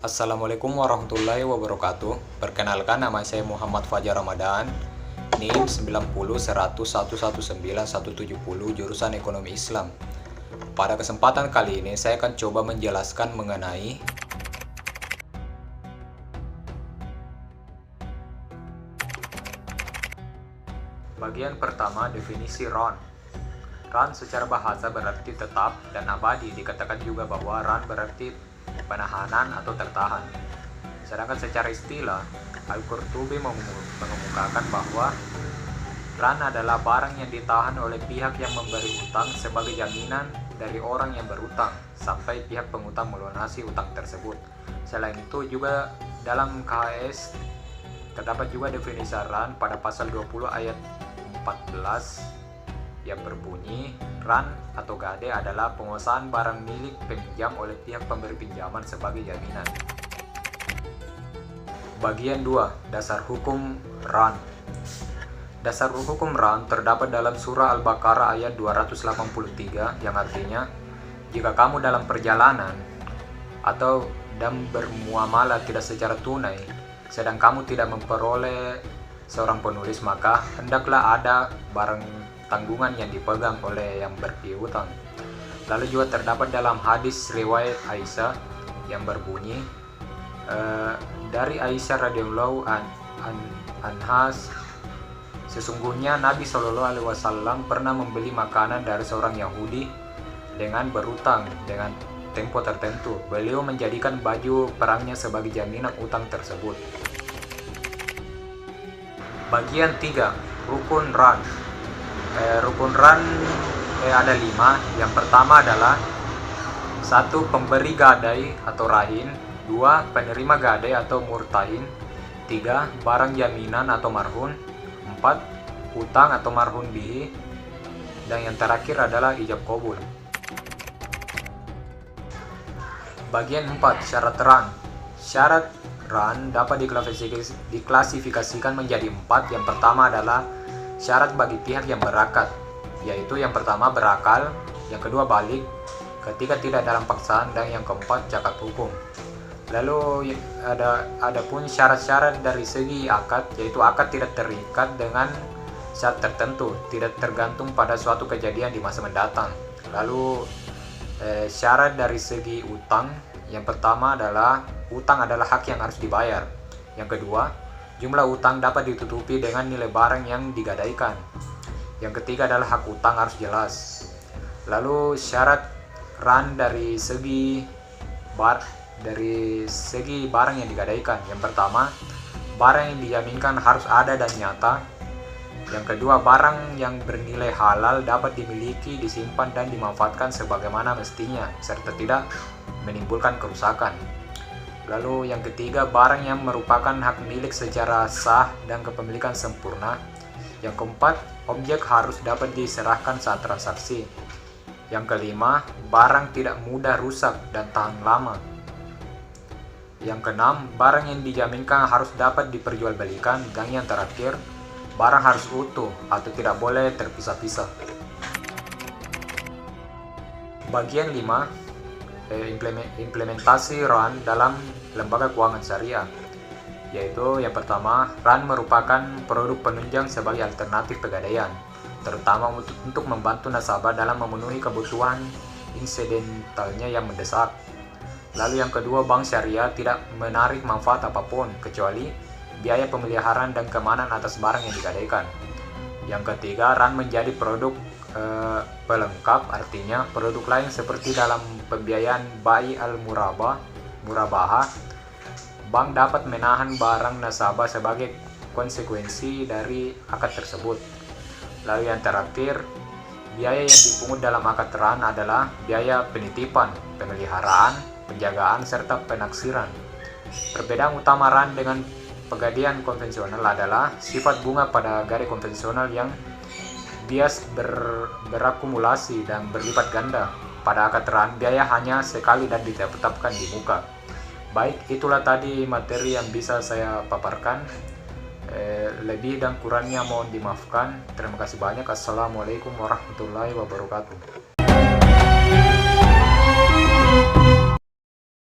Assalamualaikum warahmatullahi wabarakatuh. Perkenalkan, nama saya Muhammad Fajar Ramadan, NIM 9010111970, jurusan Ekonomi Islam. Pada kesempatan kali ini saya akan coba menjelaskan mengenai bagian pertama, definisi RON. RON secara bahasa berarti tetap dan abadi. Dikatakan juga bahwa RON berarti penahanan atau tertahan. Sedangkan secara istilah, Al-Qurtubi mengemukakan bahwa RON adalah barang yang ditahan oleh pihak yang memberi utang sebagai jaminan dari orang yang berutang sampai pihak pengutang melunasi utang tersebut. Selain itu juga dalam KHS terdapat juga definisi RON pada pasal 20 ayat 14 yang berbunyi, RON atau gade adalah penguasaan barang milik peminjam oleh pihak pemberi pinjaman sebagai jaminan. Bagian 2. Dasar hukum RON. Dasar hukum RON terdapat dalam surah Al-Baqarah ayat 283 yang artinya, jika kamu dalam perjalanan atau dan bermuamalah tidak secara tunai, sedang kamu tidak memperoleh seorang penulis, maka hendaklah ada barang tanggungan yang dipegang oleh yang berpiutang. Lalu juga terdapat dalam hadis riwayat Aisyah yang berbunyi, dari Aisyah radhiyallahu anha, sesungguhnya Nabi SAW pernah membeli makanan dari seorang Yahudi dengan berutang dengan tempo tertentu. Beliau menjadikan baju perangnya sebagai jaminan utang tersebut. Bagian 3. Rukun RON. Rukun RON ada 5. Yang pertama adalah 1. Pemberi gadai atau rahin. 2. Penerima gadai atau murtahin. 3. Barang jaminan atau marhun. 4. Hutang atau marhun bihi. Dan yang terakhir adalah ijab qabul. Bagian 4. Syarat RON. Syarat RON dapat diklasifikasikan menjadi 4. Yang pertama adalah syarat bagi pihak yang berakad, yaitu yang pertama berakal, yang kedua balik, ketiga tidak dalam paksaan, dan yang keempat cacat hukum. Lalu ada pun syarat-syarat dari segi akad, yaitu akad tidak terikat dengan syarat tertentu, tidak tergantung pada suatu kejadian di masa mendatang. Lalu syarat dari segi utang, yang pertama adalah utang adalah hak yang harus dibayar. Yang kedua, jumlah utang dapat ditutupi dengan nilai barang yang digadaikan. Yang ketiga adalah hak utang harus jelas. Lalu syarat RON dari segi barang yang digadaikan. Yang pertama, barang yang dijaminkan harus ada dan nyata. Yang kedua, barang yang bernilai halal dapat dimiliki, disimpan, dan dimanfaatkan sebagaimana mestinya, serta tidak menimbulkan kerusakan. Lalu yang ketiga, barang yang merupakan hak milik secara sah dan kepemilikan sempurna. Yang keempat, objek harus dapat diserahkan saat transaksi. Yang kelima, barang tidak mudah rusak dan tahan lama. Yang keenam, barang yang dijaminkan harus dapat diperjualbelikan. Dan yang terakhir, barang harus utuh atau tidak boleh terpisah-pisah. Bagian 5. Implementasi RON dalam lembaga keuangan syariah, yaitu yang pertama, RON merupakan produk penunjang sebagai alternatif pegadaian, terutama untuk membantu nasabah dalam memenuhi kebutuhan insidentalnya yang mendesak. Lalu yang kedua, bank syariah tidak menarik manfaat apapun kecuali biaya pemeliharaan dan keamanan atas barang yang digadaikan. Yang ketiga, RON menjadi produk pelengkap, artinya produk lain seperti dalam pembiayaan bai al-murabahah, bank dapat menahan barang nasabah sebagai konsekuensi dari akad tersebut. Lalu yang terakhir, biaya yang dipungut dalam akad RON adalah biaya penitipan, pemeliharaan, penjagaan, serta penaksiran. Perbedaan utama RON dengan pegadaian konvensional adalah sifat bunga pada gade konvensional yang bias berakumulasi dan berlipat ganda. Pada akad RON, biaya hanya sekali dan ditetapkan di muka. Baik, itulah tadi materi yang bisa saya paparkan. Lebih dan kurangnya mohon dimaafkan. Terima kasih banyak. Assalamualaikum warahmatullahi wabarakatuh.